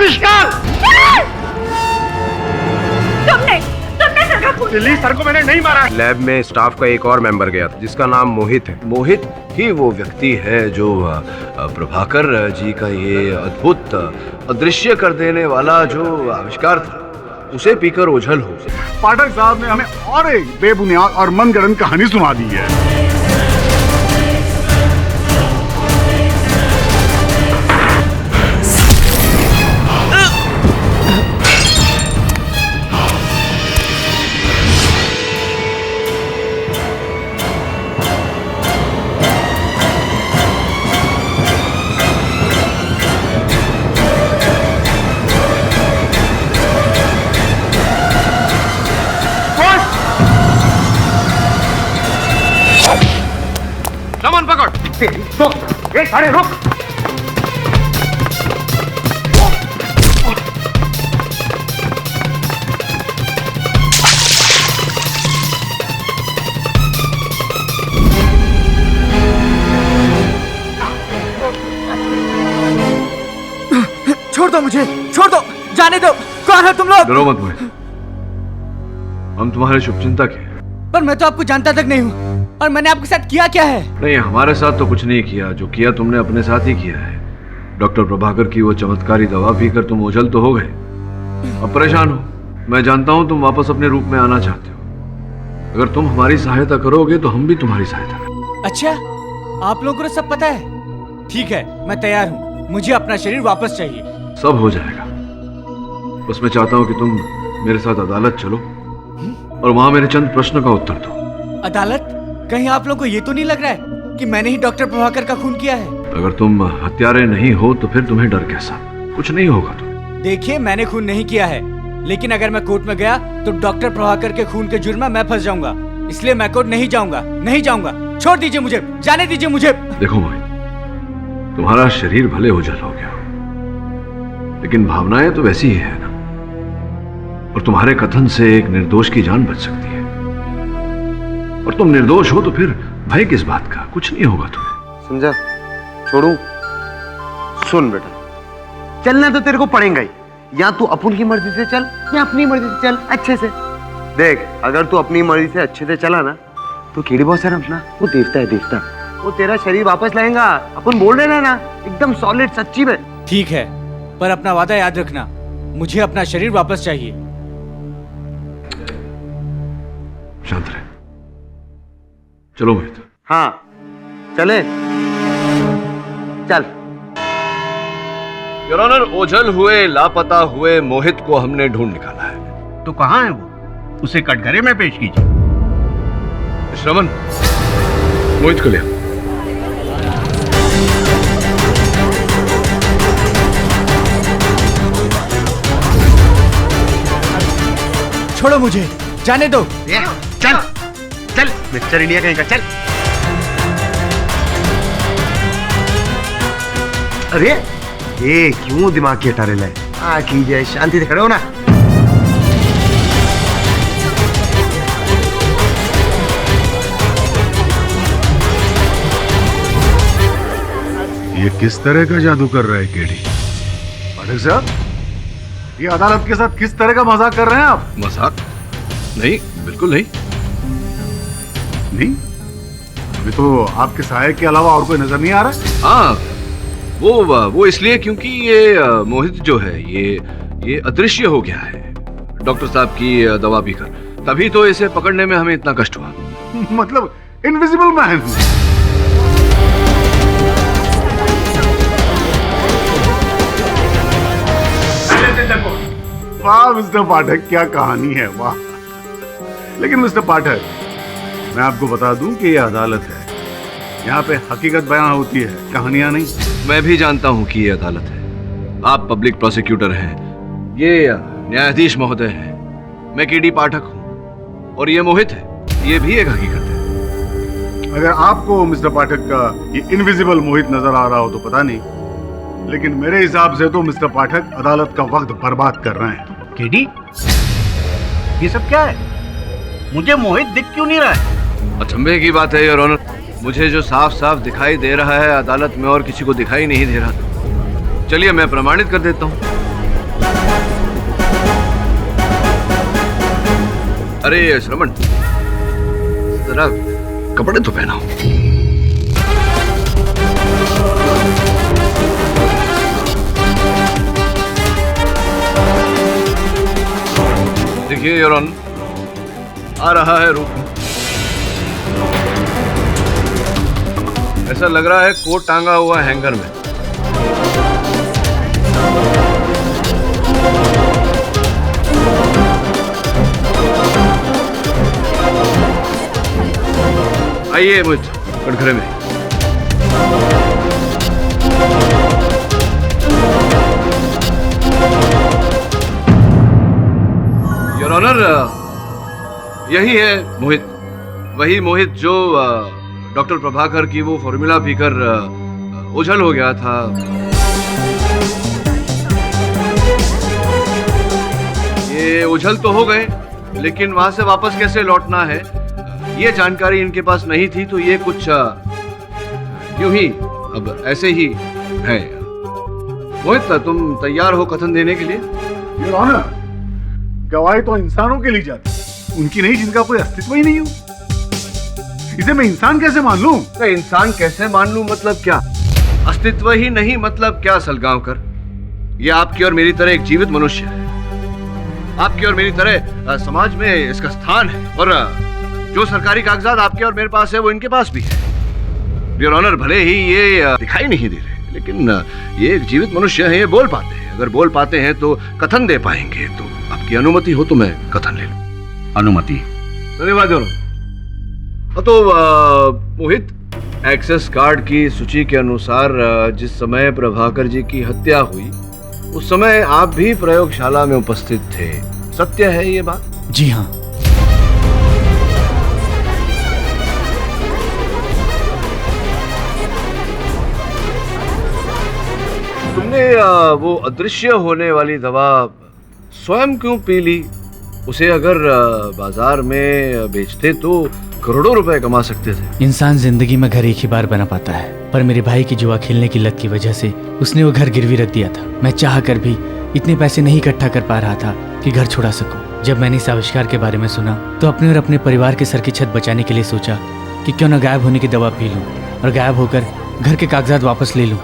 आविष्कार। तुमने सर का खून लिली, सर को मैंने नहीं मारा। लैब में स्टाफ का एक और मेंबर गया था जिसका नाम मोहित है। मोहित ही वो व्यक्ति है जो प्रभाकर जी का ये अद्भुत अदृश्य कर देने वाला जो आविष्कार था उसे पीकर ओझल हो। पाठक साहब ने हमें और एक बेबुनियाद और मनगढ़ंत कहानी सुना दी है। रमन पकड़। रुक, अरे रुक। छोड़ दो मुझे, छोड़ दो, जाने दो। कौन है तुम लोग? डरो मत मोहित, हम तुम्हारे शुभचिंतक हैं। पर मैं तो आपको जानता तक नहीं हूँ। और मैंने आपके साथ किया क्या है? नहीं, हमारे साथ तो कुछ नहीं किया। जो किया तुमने अपने साथ ही किया है। डॉक्टर प्रभाकर की वो चमत्कारी दवा पीकर तुम ओझल तो हो गए, अब परेशान हो। मैं जानता हूँ तुम वापस अपने रूप में आना चाहते हो। अगर तुम हमारी सहायता करोगे तो हम भी तुम्हारी सहायता करेंगे। अच्छा, आप लोगों को सब पता है? ठीक है, मैं तैयार हूँ। मुझे अपना शरीर वापस चाहिए। सब हो जाएगा। बस मैं चाहता हूँ कि तुम मेरे साथ अदालत चलो और वहां मेरे चंद प्रश्न का उत्तर दो। अदालत? कहीं आप लोगों को ये तो नहीं लग रहा है कि मैंने ही डॉक्टर प्रभाकर का खून किया है? अगर तुम हत्यारे नहीं हो तो फिर तुम्हें डर कैसा? कुछ नहीं होगा तो। देखिए, मैंने खून नहीं किया है, लेकिन अगर मैं कोर्ट में गया तो डॉक्टर प्रभाकर के खून के जुर्म में मैं फंस जाऊंगा। इसलिए मैं कोर्ट नहीं जाऊंगा, नहीं जाऊंगा। छोड़ दीजिए मुझे, जाने दीजिए मुझे। देखो मोहित, तुम्हारा शरीर भले ओझल हो गया, लेकिन भावनाएं तो वैसी ही है ना। और तुम्हारे कथन से एक निर्दोष की जान बच सकती है। और तुम निर्दोष हो तो फिर भय किस बात का? कुछ नहीं होगा तुम्हें। समझा? छोड़ू? सुन बेटा, चलना तो तेरे को पड़ेगा ही। या तू अपन की मर्जी से चल या अपनी मर्जी से चल अच्छे से। देख, अगर तू अपनी मर्जी से अच्छे से चला ना तो कीड़ी बॉस है अपना, वो देवता है देवता। वो तेरा शरीर वापस लाएगा। अपन बोल रहे ना, एकदम सॉलिड सच्ची में। ठीक है, पर अपना वादा याद रखना। मुझे अपना शरीर वापस चाहिए। शांत रहे। चलो मोहित। हाँ चले, चल। योर ऑनर, ओझल हुए लापता हुए मोहित को हमने ढूंढ निकाला है। तो कहाँ है वो? उसे कटघरे में पेश कीजिए। श्रवण, मोहित को ले आओ। छोड़ो मुझे, जाने दो। चल चल, मिस्टर इंडिया कहीं का, चल। अरे ये क्यों दिमाग की अटारे लाए? कीजिए, शांति से खड़े हो ना। ये किस तरह का जादू कर रहा है केडी? पाठक साहब, ये अदालत के साथ किस तरह का मजाक कर रहे हैं आप? मजाक नहीं, बिल्कुल नहीं। नहीं, अभी तो आपके सहायक के अलावा और कोई नजर नहीं आ रहा है। हाँ, वो इसलिए क्योंकि ये मोहित जो है ये अदृश्य हो गया है डॉक्टर साहब की दवा पीकर। तभी तो इसे पकड़ने में हमें इतना कष्ट हुआ। मतलब इनविजिबल मैन। वाह मिस्टर पाठक, क्या कहानी है, वाह। लेकिन मिस्टर पाठक, मैं आपको बता दूं कि ये अदालत है। यहाँ पे हकीकत बयां होती है, कहानियां नहीं। मैं भी जानता हूँ कि ये अदालत है। आप पब्लिक प्रोसिक्यूटर हैं, ये न्यायाधीश महोदय हैं, मैं केडी पाठक हूँ और ये मोहित है, ये भी एक हकीकत है। अगर आपको मिस्टर पाठक का ये इनविजिबल मोहित नजर आ रहा हो तो पता नहीं, लेकिन मेरे हिसाब से तो मिस्टर पाठक अदालत का वक्त बर्बाद कर रहे हैं। केडी, ये सब क्या है? मुझे मोहित दिख क्यों नहीं रहा है? अचंभे की बात है योर ऑनर, मुझे जो साफ साफ दिखाई दे रहा है अदालत में और किसी को दिखाई नहीं दे रहा। चलिए मैं प्रमाणित कर देता हूँ। अरे श्रवण, जरा कपड़े तो पहनाओ। देखिए योर ऑनर, आ रहा है रूप। ऐसा लग रहा है कोट टांगा हुआ हैंगर में। आइए मुझ कटघरे में। योर ऑनर, यही है मोहित, वही मोहित जो डॉक्टर प्रभाकर की वो फॉर्मूला पीकर ओझल हो गया था। ये ओझल तो हो गए, लेकिन वहां से वापस कैसे लौटना है ये जानकारी इनके पास नहीं थी, तो ये कुछ यूं ही अब ऐसे ही है। मोहित, तुम तैयार हो कथन देने के लिए? योर ऑनर, गवाही तो इंसानों के लिए जाती, उनकी नहीं जिनका कोई अस्तित्व ही नहीं हो। इसे मैं इंसान कैसे मान लूं? तो इंसान कैसे मान लूं मतलब क्या? अस्तित्व ही नहीं मतलब क्या सलगांवकर? ये आपकी और मेरी तरह एक जीवित मनुष्य है। आपकी और मेरी तरह समाज में इसका स्थान है, और जो सरकारी कागजात आपके और मेरे पास है वो इनके पास भी है। योर ऑनर, भले ही ये दिखाई नहीं दे रहे, लेकिन ये एक जीवित मनुष्य है, ये बोल पाते हैं। अगर बोल पाते हैं तो कथन दे पाएंगे। तो आपकी अनुमति हो तो मैं कथन ले लूं। अनुमति? धन्यवाद योर ऑनर। तो मोहित, एक्सेस कार्ड की सूची के अनुसार जिस समय प्रभाकर जी की हत्या हुई उस समय आप भी प्रयोगशाला में उपस्थित थे, सत्य है ये बात? जी हाँ। तुमने वो अदृश्य होने वाली दवा स्वयं क्यों पी ली? उसे अगर बाजार में बेचते तो करोड़ों रुपए कमा सकते थे। इंसान जिंदगी में घर एक ही बार बना पाता है, पर मेरे भाई की जुआ खेलने की लत की वजह से उसने वो घर गिरवी रख दिया था। मैं चाह कर भी इतने पैसे नहीं इकट्ठा कर पा रहा था कि घर छुड़ा सकूं। जब मैंने इस आविष्कार के बारे में सुना तो अपने और अपने परिवार के सर की छत बचाने के लिए सोचा कि क्यों न गायब होने की दवा पी लूं और गायब होकर घर के कागजात वापस ले लूं।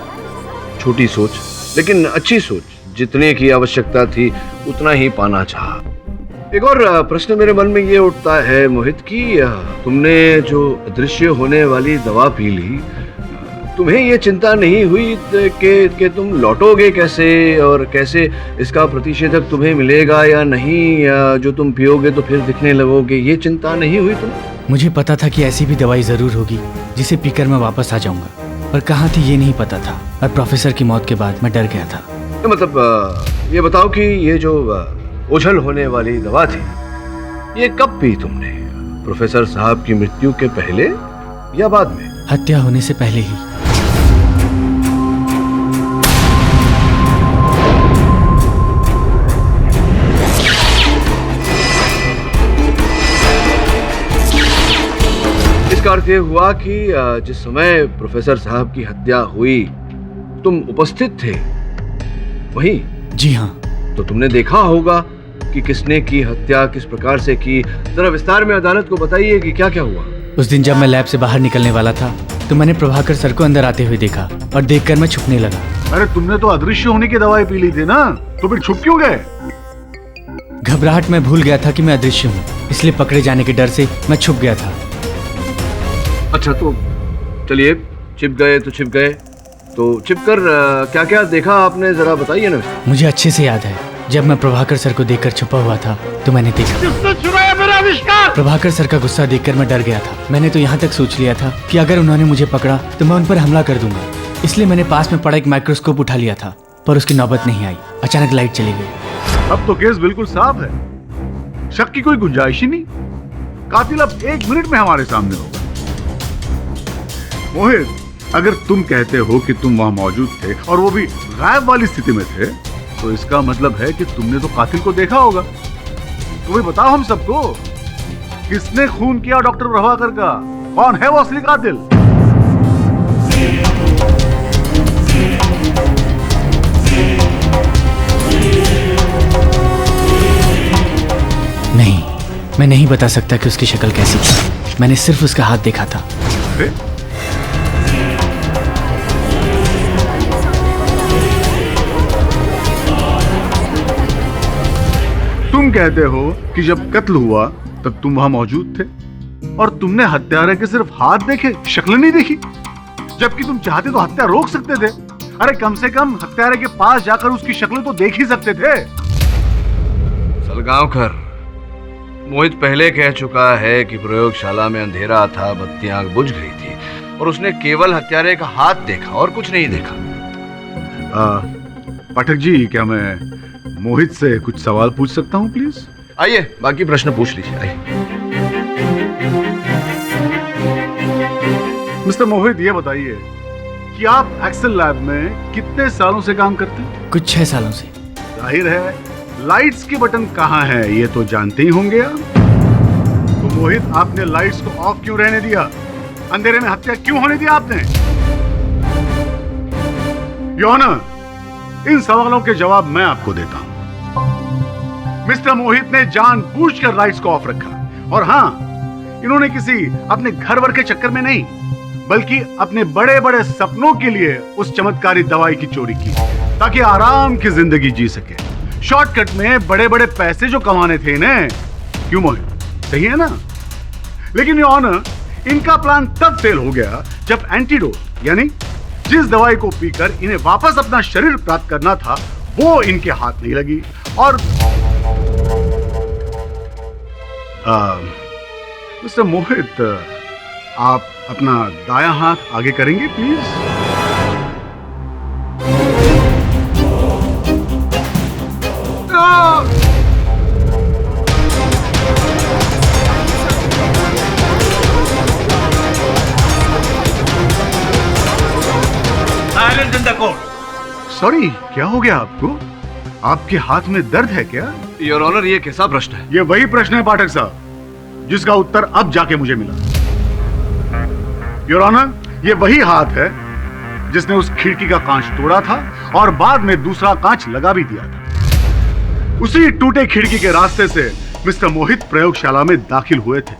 छोटी सोच, लेकिन अच्छी सोच। जितने की आवश्यकता थी उतना ही पाना चाहा। एक और प्रश्न मेरे मन में ये उठता है मोहित कि तुमने जो अदृश्य होने वाली दवा पी ली, तुम्हें ये चिंता नहीं हुई कि तुम लौटोगे कैसे और कैसे इसका प्रतिषेधक तुम्हें मिलेगा या नहीं, या जो तुम पियोगे तो फिर दिखने लगोगे, ये चिंता नहीं हुई तुम्हें? मुझे पता था कि ऐसी भी दवाई जरूर होगी जिसे पीकर मैं वापस आ जाऊंगा, पर कहाँ थी ये नहीं पता था। और प्रोफेसर की मौत के बाद मैं डर गया था। तो मतलब ये बताओ कि ये जो ओझल होने वाली दवा थी ये कब पी तुमने? प्रोफेसर साहब की मृत्यु के पहले या बाद में? हत्या होने से पहले ही। इसका अर्थ ये हुआ कि जिस समय प्रोफेसर साहब की हत्या हुई तुम उपस्थित थे वहीं? जी हाँ। तो तुमने देखा होगा कि किसने की हत्या, किस प्रकार से की। जरा विस्तार में अदालत को बताइए कि क्या क्या हुआ। उस दिन जब मैं लैब से बाहर निकलने वाला था तो मैंने प्रभाकर सर को अंदर आते हुए देखा और देखकर मैं छुपने लगा। अरे तुमने तो अदृश्य होने की दवाई पी ली थी ना, तो फिर छुप क्यों गए? घबराहट में भूल गया था कि मैं अदृश्य हूँ, इसलिए पकड़े जाने के डर से मैं छुप गया था। अच्छा, तो चलिए, छिप गए तो छिप गए, तो छिपकर क्या क्या देखा आपने, जरा बताइए ना। मुझे अच्छे से याद है, जब मैं प्रभाकर सर को देखकर छुपा हुआ था तो मैंने देखा। किसने चुराया मेरा आविष्कार? प्रभाकर सर का गुस्सा देखकर मैं डर गया था। मैंने तो यहाँ तक सोच लिया था कि अगर उन्होंने मुझे पकड़ा तो मैं उन पर हमला कर दूंगा, इसलिए मैंने पास में पड़ा एक माइक्रोस्कोप उठा लिया था, पर उसकी नौबत नहीं आई। अचानक लाइट चली गई। अब तो केस बिल्कुल साफ है, शक की कोई गुंजाइश ही नहीं। कातिल अब 1 मिनट में हमारे सामने होगा। मोहित, अगर तुम कहते हो कि तुम वहां मौजूद थे और वो भी गायब वाली स्थिति में थे, तो इसका मतलब है कि तुमने तो कातिल को देखा होगा। तो भाई बताओ हम सबको, किसने खून किया डॉक्टर प्रभाकर का? कौन है वो असली कातिल? नहीं, मैं नहीं बता सकता कि उसकी शक्ल कैसी थी। मैंने सिर्फ उसका हाथ देखा था। अरे? तुम कहते हो कि जब कत्ल हुआ तब तुम वहां मौजूद थे और तुमने हत्यारे के सिर्फ हाथ देखे, शक्ल नहीं देखी, जबकि तुम चाहते तो हत्या रोक सकते थे। अरे कम से कम हत्यारे के पास जाकर उसकी शक्ल तो देख ही सकते थे। सलगांवकर, मोहित पहले कह चुका है कि प्रयोगशाला में अंधेरा था, बत्तियां आग बुझ गई थी और उसने केवल हत्यारे का हाथ देखा और कुछ नहीं देखा। पाठक जी, क्या मैं मोहित से कुछ सवाल पूछ सकता हूँ प्लीज? आइए, बाकी प्रश्न पूछ लीजिए, आइए। मिस्टर मोहित, ये बताइए कि आप एक्सेल लैब में कितने सालों से काम करते हैं? कुछ 6 सालों से। जाहिर है लाइट्स के बटन कहाँ है ये तो जानते ही होंगे आप। तो मोहित, आपने लाइट्स को ऑफ क्यों रहने दिया? अंधेरे में हत्या क्यों होने दिया आपने? योर ऑनर, इन सवालों के जवाब मैं आपको देता हूं। मिस्टर मोहित ने जानबूझकर लाइट्स को ऑफ रखा और हां, इन्होंने किसी अपने घर वर के चक्कर में नहीं, बल्कि अपने बड़े बड़े सपनों के लिए उस चमत्कारी दवाई की चोरी की ताकि आराम की जिंदगी जी सके। शॉर्टकट में बड़े बड़े पैसे जो कमाने थे इन्हें। क्यों मोहित, सही है ना? लेकिन योर ऑनर, इनका प्लान तब फेल हो गया जब एंटीडोट यानी जिस दवाई को पीकर इन्हें वापस अपना शरीर प्राप्त करना था वो इनके हाथ नहीं लगी। और मिस्टर मोहित, आप अपना दायां हाथ आगे करेंगे please? Silence in the court. Sorry, क्या हो गया आपको? आपके हाथ में दर्द है क्या? योर ऑनर, ये कैसा प्रश्न है? ये वही प्रश्न है पाठक साहब जिसका उत्तर अब जाके मुझे मिला। योर ऑनर, ये वही हाथ है जिसने उस खिड़की का कांच तोड़ा था और बाद में दूसरा कांच लगा भी दिया था। उसी टूटे खिड़की के रास्ते से मिस्टर मोहित प्रयोगशाला में दाखिल हुए थे।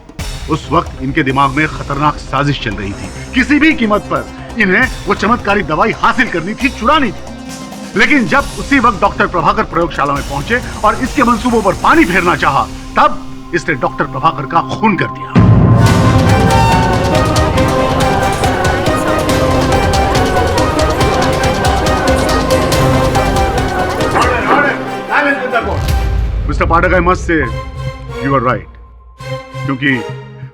उस वक्त इनके दिमाग में खतरनाक साजिश चल रही थी। किसी भी कीमत पर इन्हें वो चमत्कारी दवाई हासिल करनी थी, चुरानी थी। लेकिन जब उसी वक्त डॉक्टर प्रभाकर प्रयोगशाला में पहुंचे और इसके मंसूबों पर पानी फेरना चाहा, तब इसने डॉक्टर प्रभाकर का खून कर दिया। Mister Pathak, I must say you are right, क्योंकि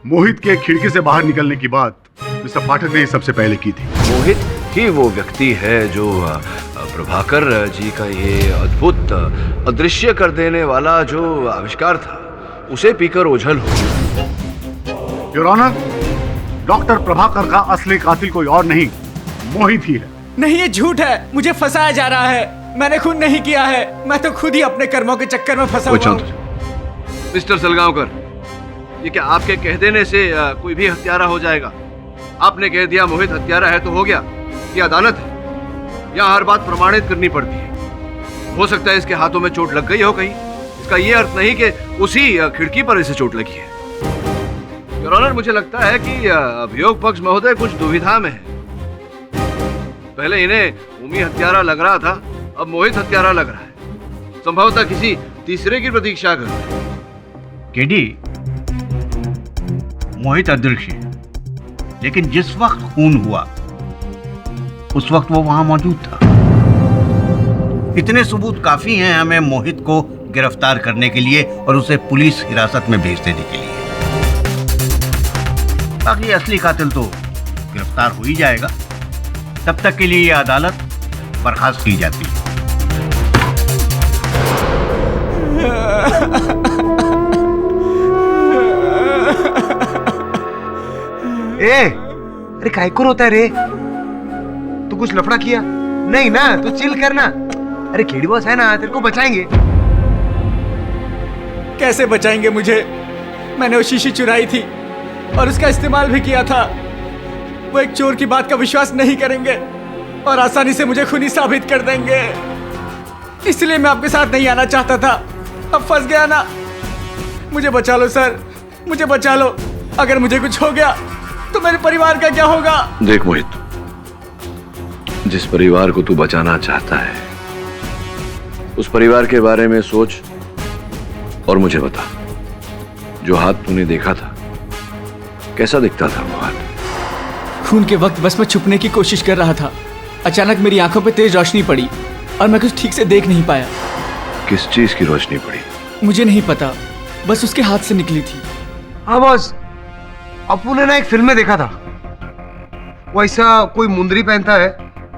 मोहित के खिड़की से बाहर निकलने की बात मिस्टर पाठक ने सबसे पहले की थी। मोहित ही वो व्यक्ति है जो प्रभाकर जी का ये अद्भुत अदृश्य कर देने वाला जो आविष्कार था उसे पीकर ओझल हो। योर ऑनर, डॉक्टर प्रभाकर का असली कातिल कोई और नहीं, मोहित ही है। नहीं, ये झूठ है। मुझे फंसाया जा रहा है। मैंने खून नहीं किया है। मैं तो खुद ही अपने कर्मों के चक्कर में फंसा हुआ हूं। मिस्टर सलगांवकर, ये क्या आपके कह देने से कोई भी हत्यारा हो जाएगा? आपने कह दिया मोहित हत्यारा है तो हो गया। ये अदालत है, यहाँ हर बात प्रमाणित करनी पड़ती है। हो सकता है इसके हाथों में चोट लग गई हो कहीं, इसका ये अर्थ नहीं कि उसी खिड़की पर इसे चोट लगी है। योर ऑनर, मुझे लगता है कि अभियोग पक्ष महोदय कुछ दुविधा में है। पहले इन्हें उमी हत्यारा लग रहा था, अब मोहित हत्यारा लग रहा है। संभवतः किसी तीसरे की प्रतीक्षा कर रहे हैं। केडी, मोहित अदृश्य है, लेकिन जिस वक्त खून हुआ उस वक्त वो वहां मौजूद था। इतने सबूत काफी हैं हमें मोहित को गिरफ्तार करने के लिए और उसे पुलिस हिरासत में भेज देने के लिए। बाकी असली कातिल तो गिरफ्तार हो ही जाएगा। तब तक के लिए यह अदालत बर्खास्त की जाती है। अरे काय को रोता है रे? तू कुछ लफड़ा किया? नहीं ना, तो चिल करना। अरे केडी बॉस है ना, तेरे को बचाएंगे। कैसे बचाएंगे मुझे? मैंने वो शीशी चुराई थी और उसका इस्तेमाल भी किया था। वो एक चोर की बात का विश्वास नहीं करेंगे और आसानी से मुझे खूनी साबित कर देंगे। इसलिए मैं आपके साथ नहीं आना चाहता था। अब फंस गया ना, मुझे बचा लो सर, मुझे बचा लो। अगर मुझे कुछ हो गया तो मेरे परिवार का क्या होगा? देख मोहित, जिस परिवार को तू बचाना चाहता है उस परिवार के बारे में सोच और मुझे बता, जो हाथ तूने देखा था कैसा दिखता था वो हाथ? खून के वक्त बस मैं छुपने की कोशिश कर रहा था। अचानक मेरी आंखों पे तेज रोशनी पड़ी और मैं कुछ ठीक से देख नहीं पाया। किस चीज की रोशनी पड़ी? मुझे नहीं पता, बस उसके हाथ से निकली थी। हाँ बॉस, अपू ने ना एक फिल्म में देखा था, वो ऐसा कोई मुंदरी पहनता है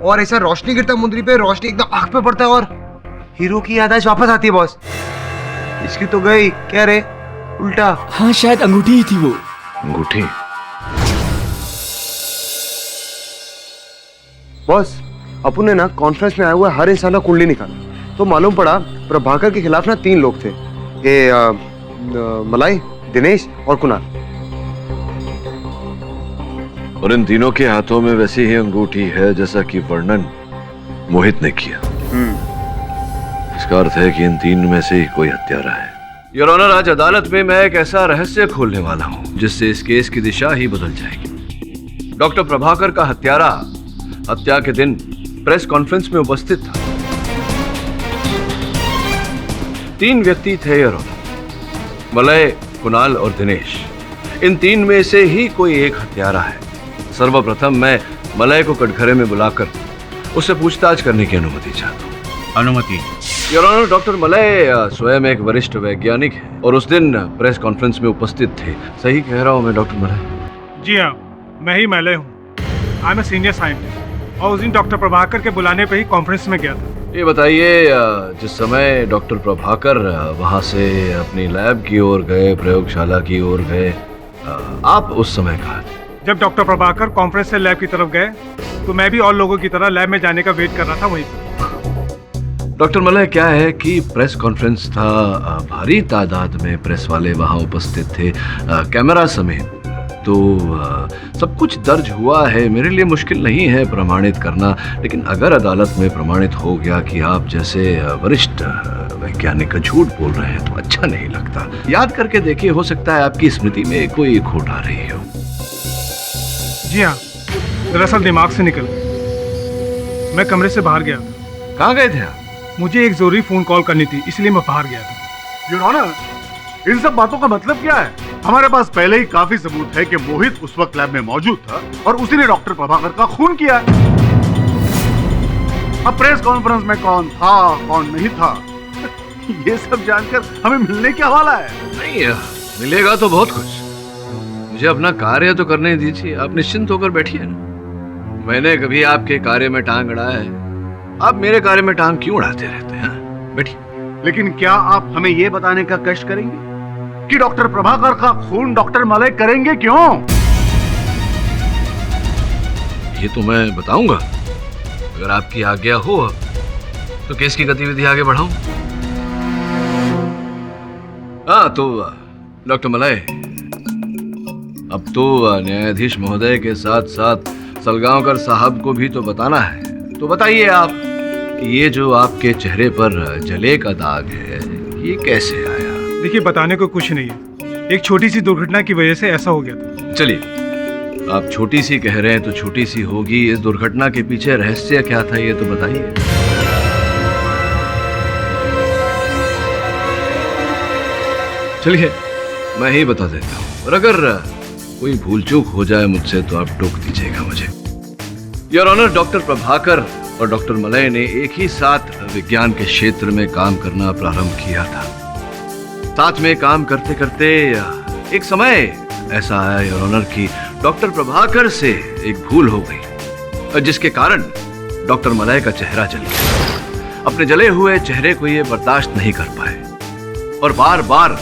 और ऐसा रोशनी गिरता है मुंदरी पे, रोशनी एकदम आंख पे पड़ता है और हीरो की याददाश्त वापस आती है बॉस। इसकी तो गई, क्या रे उल्टा। हाँ शायद अंगूठी ही थी वो। अंगूठी? बॉस, अपू ने ना कॉन्फ्रेंस में आया हुआ हर इंसान का कुंडली निकाला तो मालूम पड़ा प्रभाकर के खिलाफ ना 3 लोग थे, ये मलाई, दिनेश और कुणाल। और इन तीनों के हाथों में वैसी ही अंगूठी है जैसा कि वर्णन मोहित ने किया। इसका अर्थ है कि इन 3 में से ही कोई हत्यारा है। योर ऑनर, आज अदालत में मैं एक ऐसा रहस्य खोलने वाला हूं जिससे इस केस की दिशा ही बदल जाएगी। डॉक्टर प्रभाकर का हत्यारा हत्या के दिन प्रेस कॉन्फ्रेंस में उपस्थित था। 3 व्यक्ति थे योर ऑनर, मलय, कुणाल और दिनेश। इन 3 में से ही कोई एक हत्यारा है। सर्वप्रथम मैं मलय को कटघरे में बुलाकर उससे पूछताछ करने की अनुमति चाहता हूँ। अनुमति? योर ऑनर, डॉक्टर मलय स्वयं एक वरिष्ठ वैज्ञानिक है और उस दिन प्रेस कॉन्फ्रेंस में उपस्थित थे। सही कह रहा हूँ मैं डॉक्टर मलय? जी हाँ, मैं ही मलय हूँ। I am a senior scientist और उस दिन डॉक्टर प्रभाकर के बुलाने पे ही कॉन्फ्रेंस में गया था। ये बताइए, जिस समय डॉक्टर प्रभाकर वहाँ से अपनी लैब की ओर गए, प्रयोगशाला की ओर गए, आप उस समय कहाँ थे? जब डॉक्टर प्रभाकर कॉन्फ्रेंस से लैब की तरफ गए तो मैं भी और लोगों की तरह लैब में जाने का वेट कर रहा था वहीं पर। डॉक्टर मलय, क्या है कि प्रेस कॉन्फ्रेंस था, भारी तादाद में प्रेस वाले वहाँ उपस्थित थे, कैमरा समेत, तो सब कुछ दर्ज हुआ है। मेरे लिए मुश्किल नहीं है प्रमाणित करना, लेकिन अगर अदालत में प्रमाणित हो गया कि आप जैसे वरिष्ठ वैज्ञानिक झूठ बोल रहे हैं तो अच्छा नहीं लगता। याद करके देखिए, हो सकता है आपकी स्मृति में कोई खोट आ रही हो। जी हाँ, दरअसल दिमाग से निकल गया। मैं कमरे से बाहर गया था। कहाँ गए थे आप? मुझे एक जरूरी फोन कॉल करनी थी, इसलिए मैं बाहर गया था। योर ऑनर, इन सब बातों का मतलब क्या है? हमारे पास पहले ही काफी सबूत है कि मोहित उस वक्त लैब में मौजूद था और उसी ने डॉक्टर प्रभाकर का खून किया। अब प्रेस कॉन्फ्रेंस में कौन था कौन नहीं था ये सब जानकर हमें मिलने क्या वाला है? नहीं, मिलेगा तो बहुत कुछ। मुझे अपना कार्य तो करने दीजिए। आप निश्चिंत होकर बैठिए ना। मैंने कभी आपके कार्य में टांग अड़ाया है? आप मेरे कार्य में टांग क्यों अड़ाते रहते हैं? बैठिए। लेकिन क्या आप हमें ये बताने का कष्ट करेंगे कि डॉक्टर प्रभाकर का खून डॉक्टर मलय करेंगे क्यों? ये तो मैं बताऊंगा, अगर आपकी आज्ञा हो तो केस की गतिविधि आगे बढ़ाऊं। हाँ तो डॉक्टर मलय, अब तो न्यायाधीश महोदय के साथ साथ सलगांवकर साहब को भी तो बताना है। तो बताइए आप कि ये जो आपके चेहरे पर जले का दाग है ये कैसे आया? देखिए, बताने को कुछ नहीं है, एक छोटी सी दुर्घटना की वजह से ऐसा हो गया था। चलिए, आप छोटी सी कह रहे हैं तो छोटी सी होगी। इस दुर्घटना के पीछे रहस्य क्या था ये तो बताइए। चलिए, मैं ही बता देता हूँ, और अगर कोई भूल चूक हो जाए मुझसे तो आप टोक दीजिएगा मुझे। योर ऑनर, डॉक्टर प्रभाकर और डॉक्टर मलय ने एक ही साथ विज्ञान के क्षेत्र में काम करना प्रारंभ किया था। साथ में काम करते करते एक समय ऐसा आया योर ऑनर कि डॉक्टर प्रभाकर से एक भूल हो गई, जिसके कारण डॉक्टर मलय का चेहरा जल गया। अपने जले हुए चेहरे को ये बर्दाश्त नहीं कर पाए और बार बार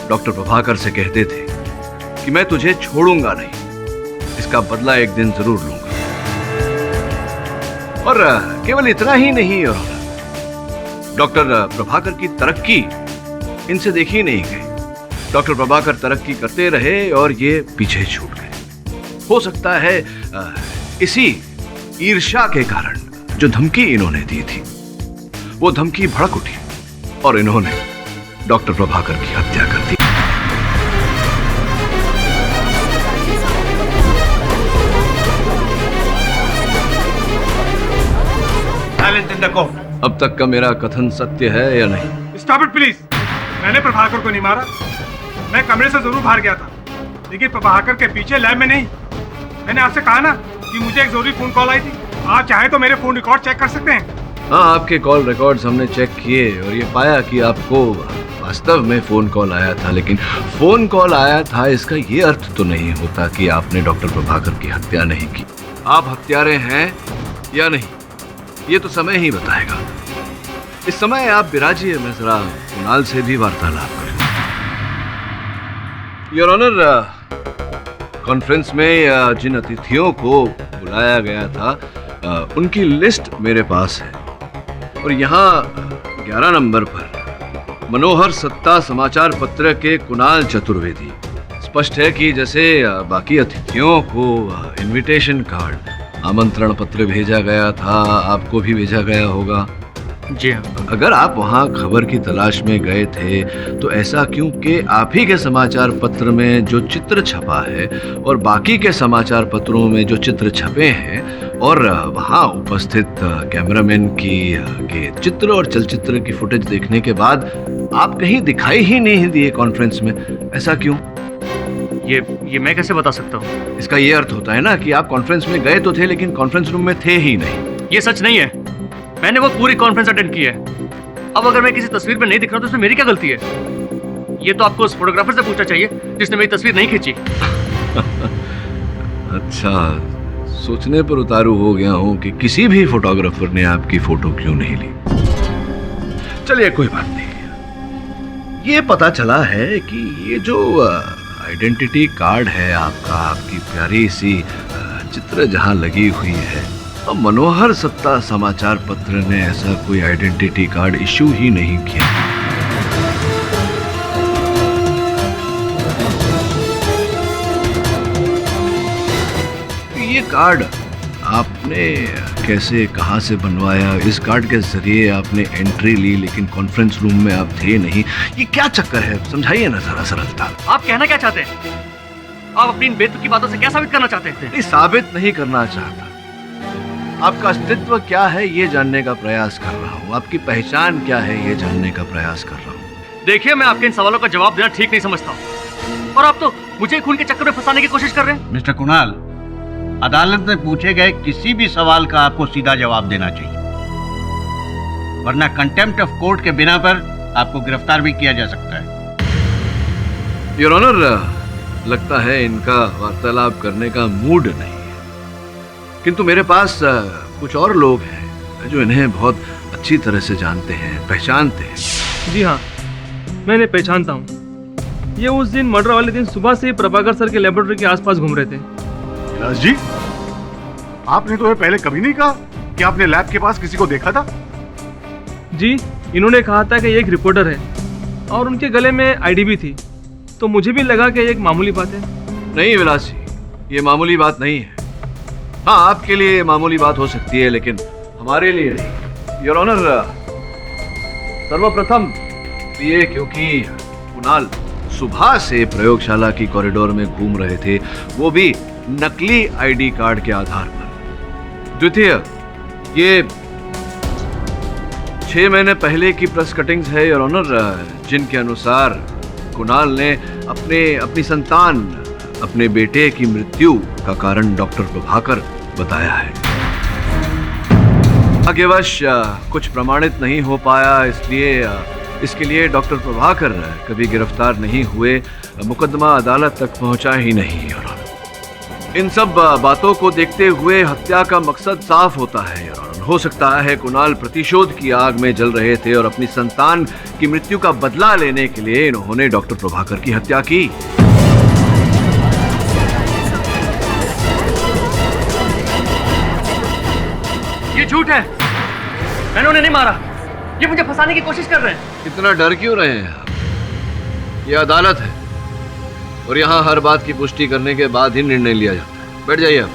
डॉक्टर प्रभाकर से कहते थे कि मैं तुझे छोड़ूंगा नहीं, इसका बदला एक दिन जरूर लूंगा। और केवल इतना ही नहीं योर ऑनर, डॉक्टर प्रभाकर की तरक्की इनसे देखी नहीं गई। डॉक्टर प्रभाकर तरक्की करते रहे और ये पीछे छूट गए। हो सकता है इसी ईर्ष्या के कारण जो धमकी इन्होंने दी थी वो धमकी भड़क उठी और इन्होंने डॉक्टर प्रभाकर की हत्या कर दी। Sandakoff. अब तक का मेरा कथन सत्य है या नहीं? Stop it please. मैंने प्रभाकर को नहीं मारा। मैं कमरे से जरूर बाहर गया था, लेकिन प्रभाकर के पीछे लैब में नहीं। मैंने आपसे कहा ना कि मुझे एक जरूरी फोन कॉल आई थी। आप चाहे तो मेरे फोन रिकॉर्ड चेक कर सकते हैं। हाँ, आपके कॉल रिकॉर्ड्स हमने चेक किए और ये पाया कि आपको वास्तव में फोन कॉल आया था, लेकिन फोन कॉल आया था इसका ये अर्थ तो नहीं होता कि आपने डॉक्टर प्रभाकर की हत्या नहीं की। आप हत्यारे हैं या नहीं, ये तो समय ही बताएगा। इस समय आप विराजिए, मैं जरा कुणाल से भी वार्तालाप करूं। योर ऑनर, कॉन्फ्रेंस में जिन अतिथियों को बुलाया गया था उनकी लिस्ट मेरे पास है और यहाँ 11 नंबर पर मनोहर सत्ता समाचार पत्र के कुणाल चतुर्वेदी। स्पष्ट है कि जैसे बाकी अतिथियों को इनविटेशन कार्ड, आमंत्रण पत्र भेजा गया था, आपको भी भेजा गया होगा। जी हाँ। अगर आप वहाँ खबर की तलाश में गए थे तो ऐसा क्यों कि आप ही के समाचार पत्र में जो चित्र छपा है और बाकी के समाचार पत्रों में जो चित्र छपे हैं और वहाँ उपस्थित कैमरामैन के चित्र और चलचित्र की फुटेज देखने के बाद आप कहीं दिखाई ही नहीं दिए कॉन्फ्रेंस में, ऐसा क्यों? ये मैं कैसे बता सकता हूँ? इसका ये अर्थ होता है ना कि आप कॉन्फ्रेंस में गए तो थे लेकिन कॉन्फ्रेंस रूम में थे ही नहीं। ये सच नहीं है। मैंने वो पूरी कॉन्फ्रेंस अटेंड की है। अब अगर मैं किसी तस्वीर में नहीं दिख रहा तो उसमें मेरी क्या गलती है? ये तो आपको उस फोटोग्राफर से पूछना चाहिए जिसने मेरी तस्वीर नहीं खींची। अच्छा, सोचने पर उतारू हो गया हूं कि किसी भी फोटोग्राफर ने आपकी फोटो क्यों नहीं ली। चलिए कोई बात नहीं। ये पता चला है कि ये जो आइडेंटिटी कार्ड है आपका, आपकी प्यारी सी चित्र जहां लगी हुई है, अब मनोहर सत्ता समाचार पत्र ने ऐसा कोई आइडेंटिटी कार्ड इश्यू ही नहीं किया। ये कार्ड आपने कैसे, कहां से बनवाया? इस कार्ड के जरिए आपने एंट्री ली लेकिन कॉन्फ्रेंस रूम में आप थे नहीं। ये क्या चक्कर है, समझाइए ना जरा सरलता। आप कहना क्या चाहते हैं? आप अपनी इन बेतुकी बातों से क्या साबित करना चाहते हैं? नहीं, साबित नहीं करना चाहता। आपका अस्तित्व क्या है ये जानने का प्रयास कर रहा हूँ। आपकी पहचान क्या है ये जानने का प्रयास कर रहा हूँ। देखिए, मैं आपके इन सवालों का जवाब देना ठीक नहीं समझता और आप तो मुझे खून के चक्कर में फंसाने की कोशिश कर रहे हैं। मिस्टर कुणाल, अदालत में पूछे गए किसी भी सवाल का आपको सीधा जवाब देना चाहिए, वरना कंटेम्प्ट ऑफ कोर्ट के बिना पर आपको गिरफ्तार भी किया जा सकता है। योर ऑनर, लगता है इनका वार्तालाप करने का मूड नहीं है, किंतु मेरे पास कुछ और लोग हैं जो इन्हें बहुत अच्छी तरह से जानते हैं, पहचानते हैं। जी हाँ, मैंने पहचानता हूँ। ये उस दिन मर्डर वाले दिन सुबह से प्रभाकर सर के लेबोरेटरी के आसपास घूम रहे थे। विलास जी, आपने तो ये पहले कभी नहीं कहा कि आपने लैब के पास किसी को देखा था। जी, इन्होंने कहा था कि ये एक रिपोर्टर है और उनके गले में आईडी भी थी, तो मुझे भी लगा कि ये एक मामूली बात है। नहीं विलास जी, ये मामूली बात नहीं है। हाँ, आपके लिए मामूली बात हो सकती है लेकिन हमारे लिए नहीं। योर ऑनर, सर्वप्रथम ये क्योंकि कुणाल सुबह से प्रयोगशाला की कॉरिडोर में घूम रहे थे, वो भी नकली आईडी कार्ड के आधार पर। द्वितीय, ये 6 महीने पहले की प्रेस कटिंग्स है योर ऑनर, जिनके अनुसार कुणाल ने अपनी संतान, अपने बेटे की मृत्यु का कारण डॉक्टर प्रभाकर बताया है। भाग्यवश कुछ प्रमाणित नहीं हो पाया, इसलिए इसके लिए डॉक्टर प्रभाकर कभी गिरफ्तार नहीं हुए, मुकदमा अदालत तक पहुंचा ही नहीं। और इन सब बातों को देखते हुए हत्या का मकसद साफ होता है। और हो सकता है कुणाल प्रतिशोध की आग में जल रहे थे और अपनी संतान की मृत्यु का बदला लेने के लिए इन्होंने डॉक्टर प्रभाकर की हत्या की। ये झूठ है, मैंने उन्हें नहीं मारा। ये मुझे फंसाने की कोशिश कर रहे हैं। इतना डर क्यों रहे हैं आप? ये अदालत है और यहाँ हर बात की पुष्टि करने के बाद ही निर्णय लिया जाता है। बैठ जाइए आप।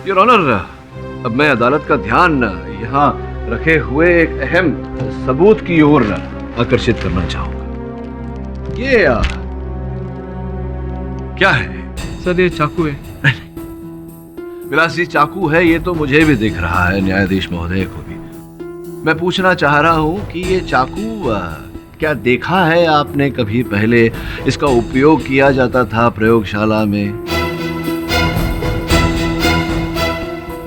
योर ऑनर, अब मैं अदालत का ध्यान यहाँ रखे हुए एक अहम सबूत की ओर आकर्षित करना चाहूंगा। ये क्या है? सर, ये चाकू है। विलासी चाकू है ये तो मुझे भी दिख रहा है, न्यायाधीश महोदय को भी। मैं पूछना चाह रहा हूँ कि ये चाकू क्या देखा है आपने कभी पहले? इसका उपयोग किया जाता था प्रयोगशाला में?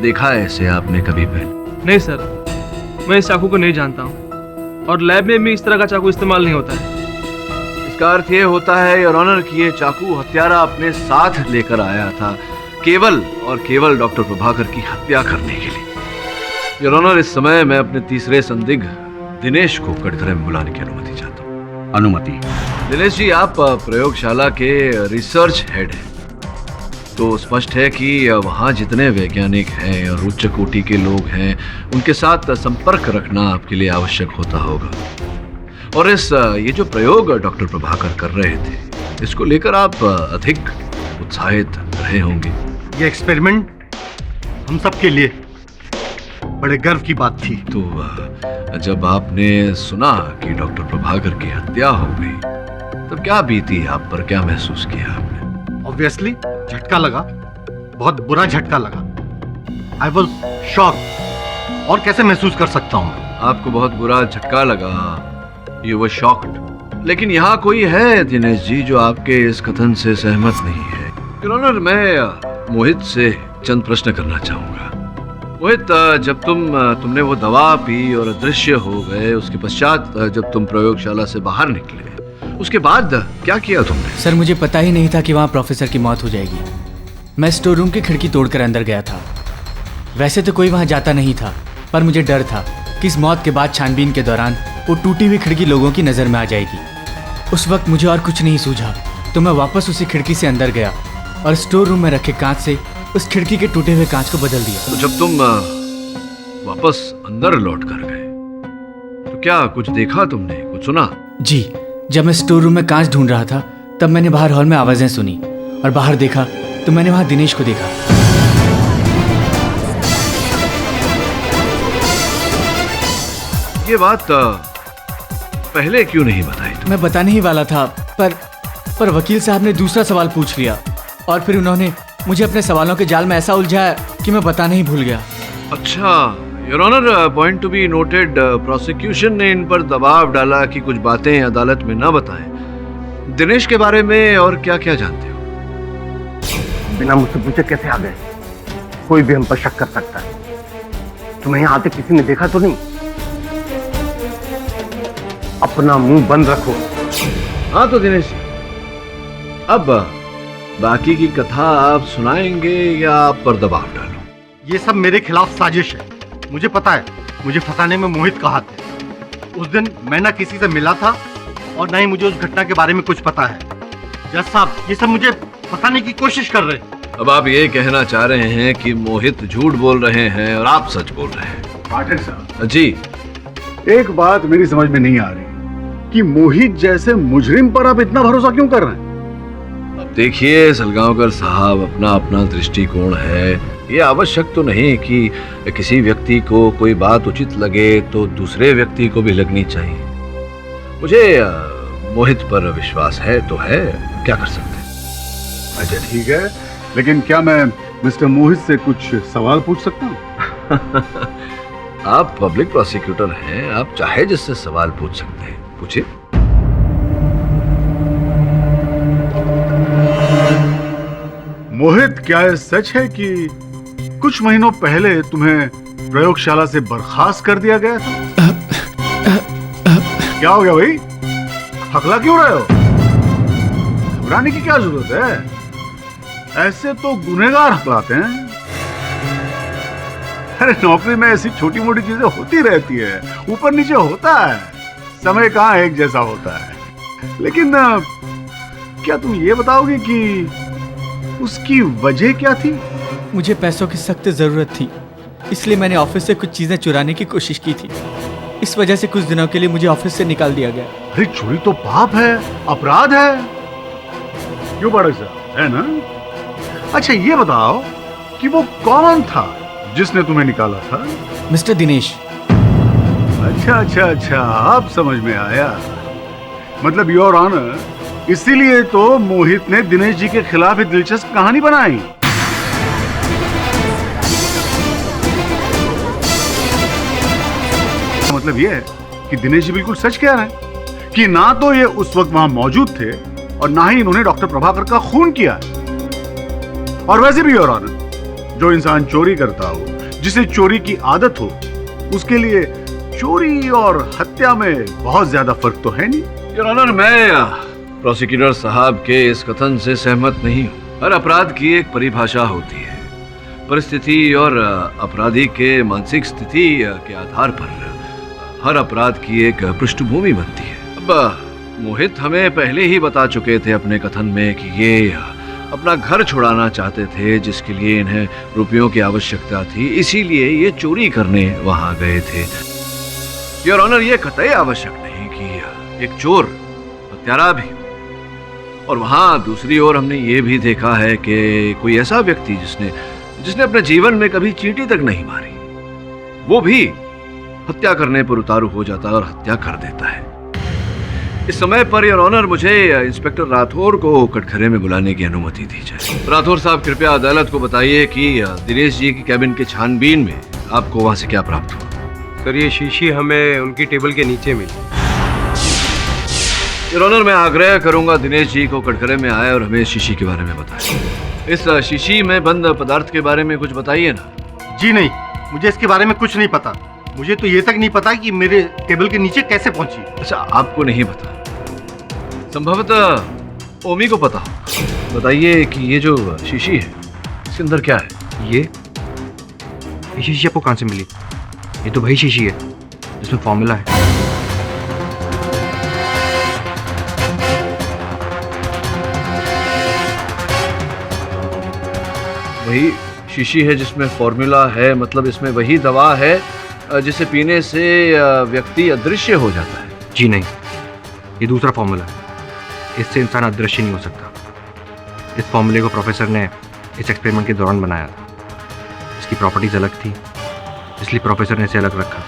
देखा है इसे आपने कभी पहले? नहीं सर, मैं इस चाकू को नहीं जानता हूँ और लैब में भी इस तरह का चाकू इस्तेमाल नहीं होता है। इसका अर्थ ये होता है योर ऑनर कि ये चाकू हत्यारा अपने साथ लेकर आया था केवल और केवल डॉक्टर प्रभाकर की हत्या करने के लिए। योर ऑनर, इस समय मैं अपने तीसरे संदिग्ध दिनेश को कटघरे में बुलाने की अनुमति चाहता हूँ। अनुमति? दिनेश जी, आप प्रयोगशाला के रिसर्च हेड हैं, तो स्पष्ट है कि वहाँ जितने वैज्ञानिक हैं और उच्च कोटि के लोग हैं उनके साथ संपर्क रखना आपके लिए आवश्यक होता होगा। और ये जो प्रयोग डॉक्टर प्रभाकर कर रहे थे, इसको लेकर आप अधिक उत्साहित रहे होंगे। ये एक्सपेरिमेंट हम सबके लिए बड़े गर्व की बात थी। तो जब आपने सुना कि डॉक्टर प्रभाकर की हत्या हो गई, तब क्या बीती आप पर, क्या महसूस किया आपने? ऑब्वियसली झटका लगा, बहुत बुरा झटका लगा। I was shocked. और कैसे महसूस कर सकता हूँ? आपको बहुत बुरा झटका लगा, यू वर शॉक्ड। लेकिन यहाँ कोई है दिनेश जी जो आपके इस कथन से सहमत नहीं है। योर ऑनर, मैं मोहित से चंद प्रश्न करना चाहूंगा। मोहित, जब तुमने वो दवा पी और अदृश्य हो गए, उसके पश्चात जब तुम प्रयोगशाला से बाहर निकले, उसके बाद क्या किया तुमने? सर, मुझे पता ही नहीं था कि वहाँ प्रोफेसर की मौत हो जाएगी। मैं स्टोर रूम की खिड़की तोड़कर अंदर गया था। वैसे तो कोई वहाँ जाता नहीं था, पर मुझे डर था कि इस मौत के बाद छानबीन के दौरान वो टूटी हुई खिड़की लोगों की नज़र में आ जाएगी। उस वक्त मुझे और कुछ नहीं सूझा, तो मैं वापस उसी खिड़की से अंदर गया और स्टोर रूम में रखे कांच से उस खिड़की के टूटे हुए कांच को बदल दिया। तो जब तुम वापस अंदर लौट कर गए, तो क्या कुछ देखा तुमने, कुछ सुना? जी, जब मैं स्टोर रूम में कांच ढूंढ रहा था, तब मैंने बाहर हॉल में आवाज़ें सुनी और बाहर देखा तो मैंने वहाँ दिनेश को देखा। ये बात पहले क्यों नहीं बताई तुम? मैं बताने ही वाला था, पर वकील साहब ने दूसरा सवाल पूछ लिया और फिर उन्होंने मुझे अपने सवालों के जाल में ऐसा उलझाया कि मैं बताना ही भूल गया। अच्छा, your honour, point to be noted, prosecution ने इन पर दबाव डाला कि कुछ बातें अदालत में न बताएं। दिनेश के बारे में और क्या क्या जानते हो? बिना मुझसे पूछे कैसे आ गए? कोई भी हम पर शक कर सकता है। तुम्हें यहाँ आते किसी ने देखा तो नहीं? अपना मुंह बंद रखो। हाँ तो दिनेश जी, अब बाकी की कथा आप सुनाएंगे या आप पर दबाव डालो? ये सब मेरे खिलाफ साजिश है। मुझे पता है मुझे फंसाने में मोहित का हाथ है। उस दिन मैं ना किसी से मिला था और ना ही मुझे उस घटना के बारे में कुछ पता है। जज साहब, ये सब मुझे फंसाने की कोशिश कर रहे हैं। अब आप ये कहना चाह रहे हैं कि मोहित झूठ बोल रहे हैं और आप सच बोल रहे हैं? पाठक साहब जी, एक बात मेरी समझ में नहीं आ रही कि मोहित जैसे मुजरिम पर आप इतना भरोसा क्यों कर रहे हैं? अब देखिए सलगांवकर साहब, अपना अपना दृष्टिकोण है। ये आवश्यक तो नहीं कि किसी व्यक्ति को कोई बात उचित लगे तो दूसरे व्यक्ति को भी लगनी चाहिए। मुझे मोहित पर विश्वास है तो है, क्या कर सकते हैं। अच्छा ठीक है, लेकिन क्या मैं मिस्टर मोहित से कुछ सवाल पूछ सकता हूँ? आप पब्लिक प्रोसिक्यूटर हैं, आप चाहे जिससे सवाल पूछ सकते हैं, पूछिए। मोहित, क्या ये सच है कि कुछ महीनों पहले तुम्हें प्रयोगशाला से बर्खास्त कर दिया गया था? क्या हो गया भाई, हकला क्यों रहे हो? घबराने की क्या जरूरत है? ऐसे तो गुनहगार हकलाते हैं। अरे नौकरी में ऐसी छोटी मोटी चीजें होती रहती है, ऊपर नीचे होता है, समय कहाँ एक जैसा होता है। लेकिन क्या तुम ये बताओगे कि उसकी वजह क्या थी? मुझे पैसों की सख्त जरूरत थी, इसलिए मैंने ऑफिस से कुछ चीजें चुराने की कोशिश की थी। इस वजह से कुछ दिनों के लिए मुझे ऑफिस से निकाल दिया गया। अरे चोरी तो पाप है, अपराध है, क्यों पाठक साहब, है ना? अच्छा ये बताओ कि वो कौन था जिसने तुम्हें निकाला था? मिस्टर दिनेश। अच्छा, अब समझ में आया। मतलब योर ऑनर, इसीलिए तो मोहित ने दिनेश जी के खिलाफ एक दिलचस्प कहानी बनाई। मतलब ये है कि दिनेश जी बिल्कुल सच कह रहे हैं कि ना तो ये उस वक्त वहां मौजूद थे और ना ही इन्होंने डॉक्टर प्रभाकर का खून किया है। और वैसे भी योर ऑनर, जो इंसान चोरी करता हो, जिसे चोरी की आदत हो, उसके लिए चोरी और हत्या में बहुत ज्यादा फर्क तो है नहीं। योर ऑनर, मैं प्रोसिक्यूटर साहब के इस कथन से सहमत नहीं हूँ। हर अपराध की एक परिभाषा होती है, परिस्थिति और अपराधी के मानसिक स्थिति के आधार पर हर अपराध की एक पृष्ठभूमि बनती है। अब मोहित हमें पहले ही बता चुके थे अपने कथन में कि ये अपना घर छुड़ाना चाहते थे, जिसके लिए इन्हें रुपयों की आवश्यकता थी, इसीलिए ये चोरी करने वहां गए थे। योर ऑनर, ये कतई आवश्यक नहीं कि एक चोर हत्यारा भी हो। और वहां दूसरी ओर हमने ये भी देखा है कि कोई ऐसा व्यक्ति जिसने अपने जीवन में कभी चींटी तक नहीं मारी, वो भी हत्या करने पर उतारू हो जाता है और हत्या कर देता है। इस समय पर योर ऑनर, मुझे इंस्पेक्टर राठौर को कटघरे में बुलाने की अनुमति दी जाए। राठौर साहब, कृपया अदालत को बताइए कि दिनेश जी की कैबिन के छानबीन में आपको वहां से क्या प्राप्त हुआ। सर, ये शीशी हमें उनकी टेबल के नीचे मिली। योर ऑनर, मैं आग्रह करूंगा दिनेश जी को कटघरे में आए और हमें इस शीशी के बारे में बताएं। इस शीशी में बंद पदार्थ के बारे में कुछ बताइए ना। जी नहीं, मुझे इसके बारे में कुछ नहीं पता। मुझे तो ये तक नहीं पता कि मेरे टेबल के नीचे कैसे पहुंची। अच्छा, आपको नहीं पता, संभवतः ओमी को पता हो। बताइए कि ये जो शीशी है, इसके अंदर क्या है? ये शीशी आपको कहाँ से मिली? ये तो वही शीशी है जिसमें फॉर्मूला है। वही शीशी है जिसमें फॉर्मूला है, मतलब इसमें वही दवा है जिसे पीने से व्यक्ति अदृश्य हो जाता है। जी नहीं, ये दूसरा फॉर्मूला है। इससे इंसान अदृश्य नहीं हो सकता। इस फॉर्मूले को प्रोफेसर ने इस एक्सपेरिमेंट के दौरान बनाया था। इसकी प्रॉपर्टीज अलग थी, इसलिए प्रोफेसर ने इसे अलग रखा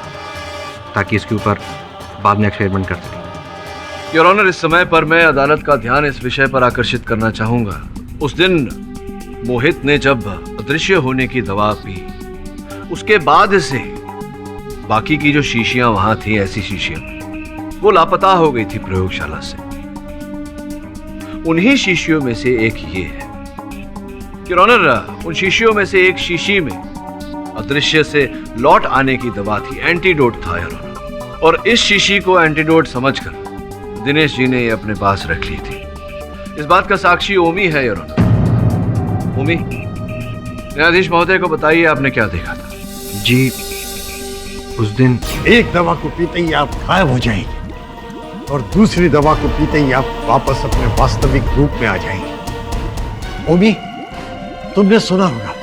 ताकि इसके ऊपर बाद में एक्सपेरिमेंट कर सके। योर ऑनर, इस समय पर मैं अदालत का ध्यान इस विषय पर आकर्षित करना चाहूंगा। उस दिन मोहित ने जब अदृश्य होने की दवा पी, उसके बाद से बाकी की जो शीशियां वहां थी, ऐसी शीशियां, वो लापता हो गई थी प्रयोगशाला से। उन्हीं शीशियों में से एक ये है। योर ऑनर, उन शीशियों में से एक शीशी में अदृश्य से लौट आने की दवा थी, एंटीडोट था योर ऑनर। और इस शीशी को एंटीडोट समझकर दिनेश जी ने ये अपने पास रख ली थी। इस बात का साक्षी ओमी है योर ऑनर। ओमी, न्यायाधीश महोदय को बताइए आपने क्या देखा था। जी, उस दिन एक दवा को पीते ही आप गायब हो जाएंगे और दूसरी दवा को पीते ही आप वापस अपने वास्तविक रूप में आ जाएंगे। ओमी, तुमने सुना होगा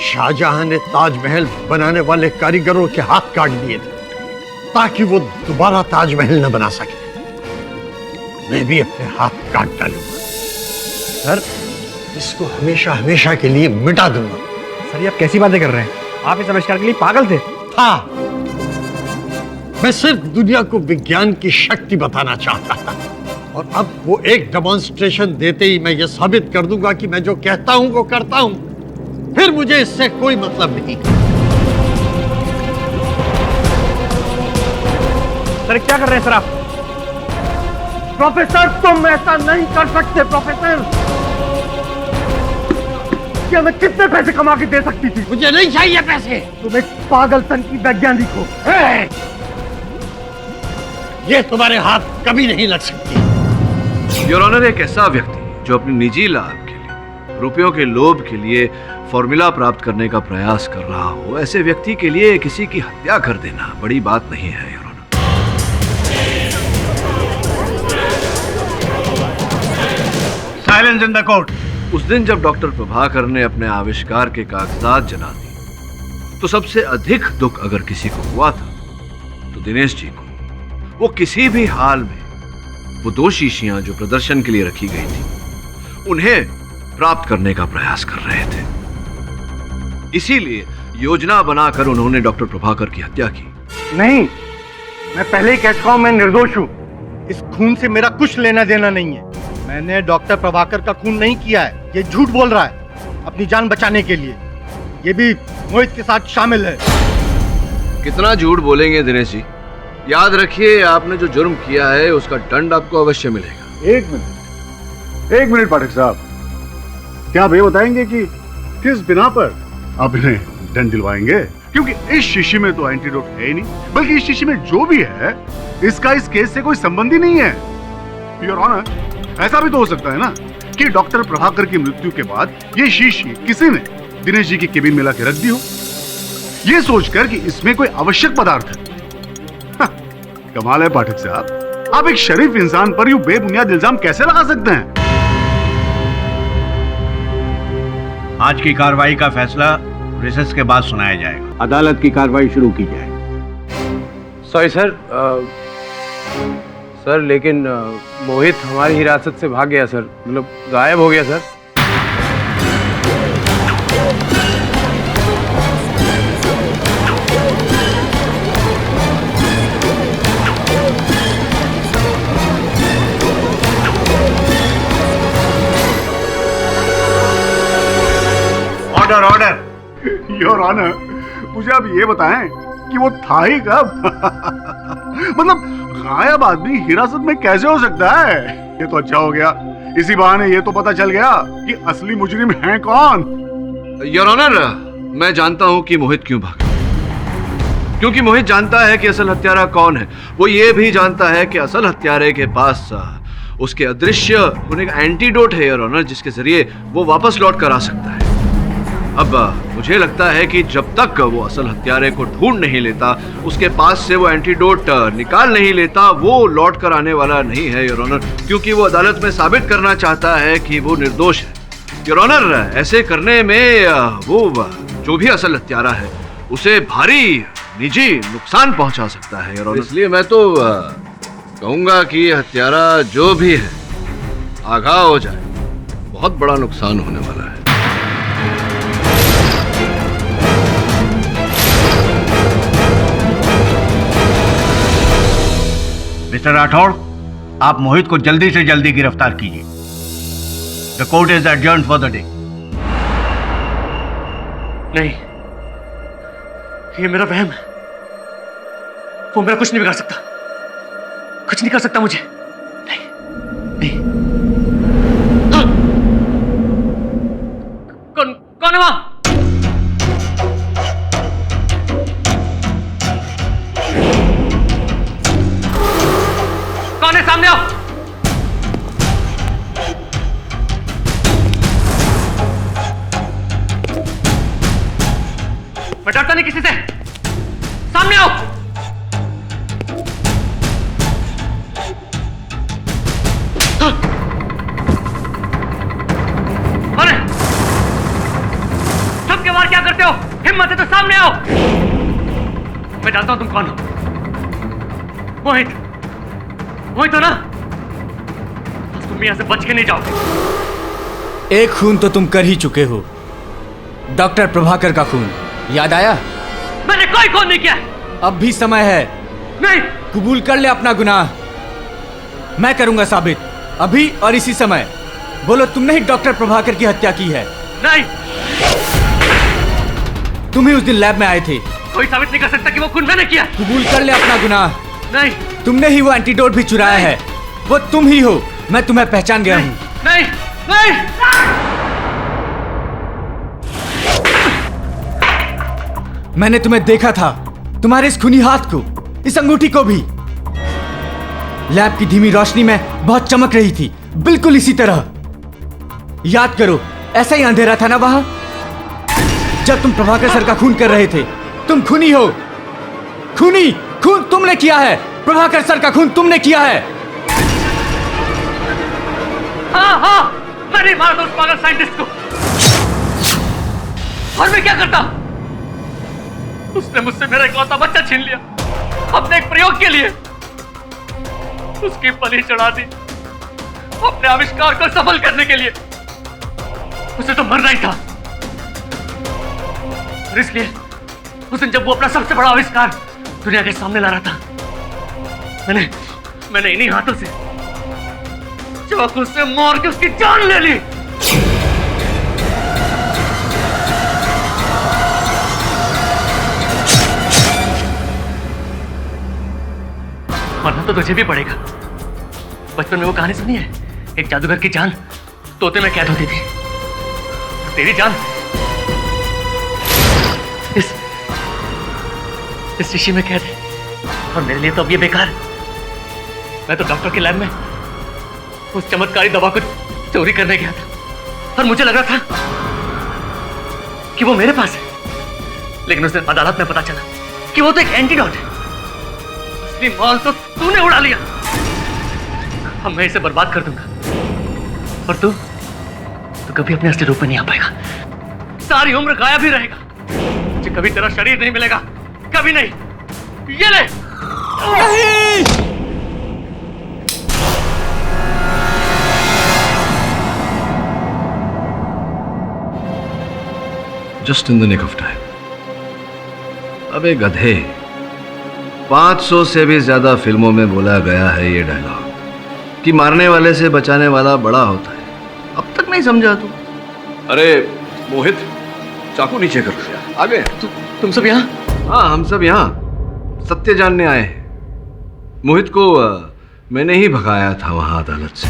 शाहजहां ने ताजमहल बनाने वाले कारीगरों के हाथ काट दिए थे ताकि वो दोबारा ताजमहल न बना सके। मैं भी अपने हाथ काट डालूंगा सर, इसको हमेशा हमेशा के लिए मिटा दूंगा। सर, ये आप कैसी बातें कर रहे हैं? आप इस आविष्कार के लिए पागल थे। हाँ, मैं सिर्फ दुनिया को विज्ञान की शक्ति बताना चाहता था और अब वो एक डेमोन्स्ट्रेशन देते ही मैं ये साबित कर दूंगा कि मैं जो कहता हूं वो करता हूं। फिर मुझे इससे कोई मतलब नहीं। सर, क्या कर रहे हैं सर आप? प्रोफेसर, तुम ऐसा नहीं कर सकते। प्रोफेसर, क्या मैं कितने पैसे कमा के दे सकती थी? मुझे नहीं चाहिए पैसे। तुम एक पागलपन की वैज्ञानिक हो। ये तुम्हारे हाथ कभी नहीं लग सकती। योर ऑनर, एक ऐसा व्यक्ति जो अपने निजी लाभ के लिए, रुपयों के लोभ के लिए फॉर्मूला प्राप्त करने का प्रयास कर रहा हो, ऐसे व्यक्ति के लिए किसी की हत्या कर देना बड़ी बात नहीं है your honour. Silence in the court. उस दिन जब डॉक्टर प्रभाकर ने अपने आविष्कार के कागजात जला दिए, तो सबसे अधिक दुख अगर किसी को हुआ था तो दिनेश जी को। वो किसी भी हाल में वो दो शीशियां जो प्रदर्शन के लिए रखी गई थी, उन्हें प्राप्त करने का प्रयास कर रहे थे। इसीलिए योजना बनाकर उन्होंने डॉक्टर प्रभाकर की हत्या की। नहीं, मैं पहले ही कह चुका हूं, मैं निर्दोष हूं। इस खून से मेरा कुछ लेना देना नहीं है। मैंने डॉक्टर प्रभाकर का खून नहीं किया है। ये झूठ बोल रहा है अपनी जान बचाने के लिए। ये भी मोहित के साथ शामिल है। कितना झूठ बोलेंगे दिनेश जी? याद रखिए, आपने जो जुर्म किया है उसका दंड आपको अवश्य मिलेगा। एक मिनट पाठक साहब, क्या आप ये बताएंगे कि किस बिना पर आप इन्हें दंड दिलवाएंगे? क्योंकि इस शीशी में तो एंटीडोट है ही नहीं, बल्कि इस शीशी में जो भी है इसका इस केस से कोई संबंध ही नहीं है। योर ऑनर, ऐसा भी तो हो सकता है ना कि डॉक्टर प्रभाकर की मृत्यु के बाद ये शीशी किसी ने दिनेश जी की केबिन में लाके रख दी हो, ये सोचकर कि इसमें कोई आवश्यक पदार्थ है। कमाल है पाठक साहब, आप एक शरीफ इंसान पर यूं बेबुनियाद इल्जाम कैसे लगा सकते हैं? आज की कार्रवाई का फैसला रिसेस के बाद सुनाया जाएगा। अदालत की कार्रवाई शुरू की जाए। सॉरी सर, सर लेकिन मोहित हमारी हिरासत से भाग गया सर, मतलब गायब हो गया sir. Order order. Your honour, मुझे आप ये बताएं कि वो था ही कब? मतलब गायब आदमी हिरासत में कैसे हो सकता है? ये तो अच्छा हो गया, इसी बहाने ये तो पता चल गया कि असली मुजरिम है कौन। योर ऑनर, मैं जानता हूं कि मोहित क्यों भागा, क्योंकि मोहित जानता है कि असल हत्यारा कौन है। वो ये भी जानता है कि असल हत्यारे के पास उसके अदृश्य होने का एंटीडोट है योर ऑनर, जिसके जरिए वो वापस लौट कर आ सकता है। अब मुझे लगता है कि जब तक वो असल हत्यारे को ढूंढ नहीं लेता, उसके पास से वो एंटीडोट निकाल नहीं लेता, वो लौट कर आने वाला नहीं है योर ऑनर, क्योंकि वो अदालत में साबित करना चाहता है कि वो निर्दोष है। योर ऑनर, ऐसे करने में वो जो भी असल हत्यारा है उसे भारी निजी नुकसान पहुंचा सकता है योर ऑनर। इसलिए मैं तो कहूंगा कि हत्यारा जो भी है आगाह हो जाए, बहुत बड़ा नुकसान होने वाला है। मिस्टर राठौड़, आप मोहित को जल्दी से जल्दी गिरफ्तार कीजिए। The court is adjourned for the day. नहीं, ये मेरा वहम है। वो मेरा कुछ नहीं बिगाड़ सकता, कुछ नहीं कर सकता मुझे। नहीं, नहीं। हाँ। कौन है वहां? कौन है? सामने आओ। मैं डरता नहीं किसी से। सामने आओ। हाँ। कौन है? चुप के बाहर क्या करते हो? हिम्मत है तो सामने आओ। मैं जानता हूं तुम कौन हो। मोहित, मोहित हो ना? तुम यहां से बच के नहीं जाओगे। एक खून तो तुम कर ही चुके हो, डॉक्टर प्रभाकर का खून। याद आया? मैंने कोई खून नहीं किया। अब भी समय है। नहीं। कबूल कर ले अपना गुनाह। मैं करूंगा साबित, अभी और इसी समय। बोलो, तुमने ही डॉक्टर प्रभाकर की हत्या की है? नहीं। तुम ही उस दिन लैब में आए थे। कोई साबित नहीं कर सकता कि वो खून मैंने किया। कबूल कर ले अपना गुनाह। नहीं। तुमने ही वो एंटीडोट भी चुराया है। वो तुम ही हो। मैं तुम्हें पहचान गया हूं। नहीं, नहीं। मैंने तुम्हें देखा था, तुम्हारे इस खूनी हाथ को, इस अंगूठी को भी। लैब की धीमी रोशनी में बहुत चमक रही थी, बिल्कुल इसी तरह। याद करो, ऐसा ही अंधेरा था ना वहां, जब तुम प्रभाकर सर का खून कर रहे थे। तुम खूनी हो, खूनी। खून तुमने किया है, प्रभाकर सर का खून तुमने किया है। हाँ हाँ, मैं नहीं मारता उस पागल साइंटिस्ट को। और मैं क्या करता? उसने मुझसे मेरा इकलौता बच्चा छीन लिया, अपने एक प्रयोग के लिए। उसकी बलि चढ़ा दी अपने आविष्कार को सफल करने के लिए। उसे तो मरना ही था। और इसलिए उस दिन जब वो अपना सबसे बड़ा आविष्कार दुनिया के सामने ला रहा था, मैंने इन्हीं हाथों से चाकू से मार के उसकी जान ले ली। मरना तो तुझे भी पड़ेगा। बचपन में वो कहानी सुनी है, एक जादूगर की जान तोते में कैद होती थी। तेरी जान इस शीशी में कैद है, और मेरे लिए तो अब ये बेकार। मैं तो डॉक्टर के लैब में उस चमत्कारी दवा को चोरी करने गया था, और मुझे लग रहा था कि वो मेरे पास है, लेकिन उस दिन अदालत में पता चला कि वो तो एक एंटीडोट है। असली माल तो तूने उड़ा लिया। अब मैं इसे बर्बाद कर दूंगा, और तू कभी अपने असली रूप में नहीं आ पाएगा। सारी उम्र गायब ही रहेगा। मुझे कभी तेरा शरीर नहीं मिलेगा, कभी नहीं। ये ले। Just in the nick of time. अबे गधे, 500 से भी ज्यादा फिल्मों में बोला गया है ये डायलॉग कि मारने वाले से बचाने वाला बड़ा होता है। अब तक नहीं समझा तू? अरे मोहित, चाकू नीचे कर दिया। आ गए तुम सब यहाँ? हाँ, हम सब यहाँ सत्य जानने आए हैं। मोहित को मैंने ही भगाया था वहां अदालत से।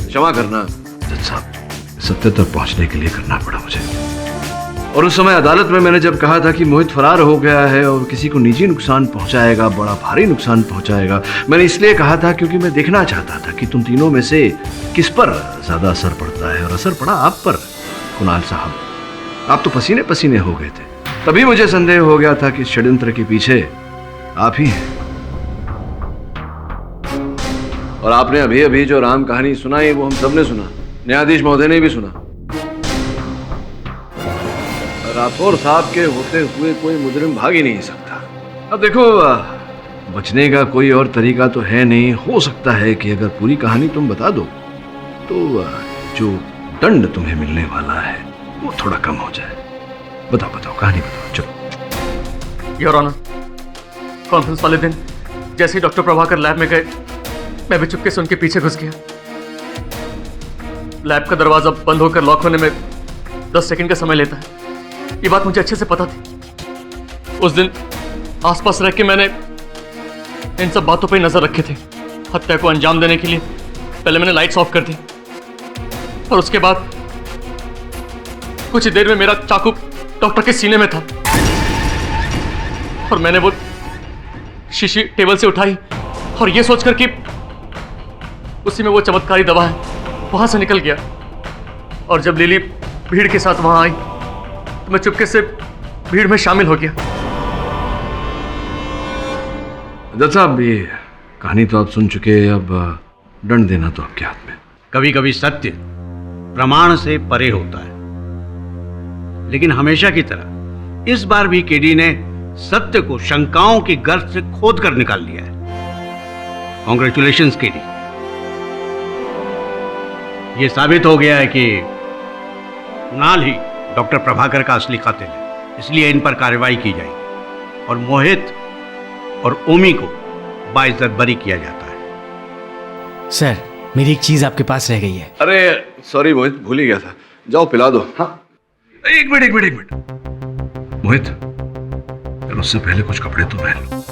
क्षमा करना जज साहब, सत्य तक पहुंचने के लिए करना पड़ा मुझे। और उस समय अदालत में मैंने जब कहा था कि मोहित फरार हो गया है और किसी को निजी नुकसान पहुंचाएगा, बड़ा भारी नुकसान पहुंचाएगा, मैंने इसलिए कहा था क्योंकि मैं देखना चाहता था कि तुम तीनों में से किस पर ज्यादा असर पड़ता है। और असर पड़ा आप पर, कुणाल साहब। आप तो पसीने पसीने हो गए थे। तभी मुझे संदेह हो गया था कि षड्यंत्र के पीछे आप ही हैं। और आपने अभी अभी जो राम कहानी सुनाई वो हम सबने सुना, न्यायाधीश महोदय ने भी सुना। राठौर साहब के होते हुए कोई मुजरिम भाग ही नहीं सकता। अब देखो, बचने का कोई और तरीका तो है नहीं। हो सकता है कि अगर पूरी कहानी तुम बता दो तो जो दंड तुम्हें मिलने वाला है वो थोड़ा कम हो जाए। बताओ बताओ, कहानी बताओ, चलो। योर ऑनर, कॉन्फ्रेंस वाले दिन जैसे ही डॉक्टर प्रभाकर लैब में गए, मैं भी चुपके से उनके पीछे घुस गया। लैब का दरवाजा बंद होकर लॉक होने में 10 सेकंड का समय लेता है। ये बात मुझे अच्छे से पता थी। उस दिन आसपास रह के मैंने इन सब बातों पे नजर रखे थे। हत्या को अंजाम देने के लिए पहले मैंने लाइट्स ऑफ कर दी, और उसके बाद कुछ ही देर में मेरा चाकू डॉक्टर के सीने में था, और मैंने वो शीशी टेबल से उठाई और ये सोचकर कि उसी में वो चमत्कारी दवा है, वहां से निकल गया। और जब लिली भीड़ के साथ वहां आई तो मैं चुपके से भीड़ में शामिल हो गया। जज साहब, ये कहानी तो आप सुन चुके, अब दंड देना तो आपके हाथ में। कभी कभी सत्य प्रमाण से परे होता है, लेकिन हमेशा की तरह इस बार भी केडी ने सत्य को शंकाओं की गर्त से खोद कर निकाल लिया है। Congratulations KD. यह साबित हो गया है कि कुणाल ही डॉक्टर प्रभाकर का असली कातिल है, इसलिए इन पर कार्रवाई की जाएगी और मोहित और ओमी को बाइज्जत बरी किया जाता है। सर, मेरी एक चीज आपके पास रह गई है। अरे सॉरी मोहित, भूल ही गया था। जाओ पिला दो। हाँ, एक मिनट मोहित, उससे पहले कुछ कपड़े तो पहन लो।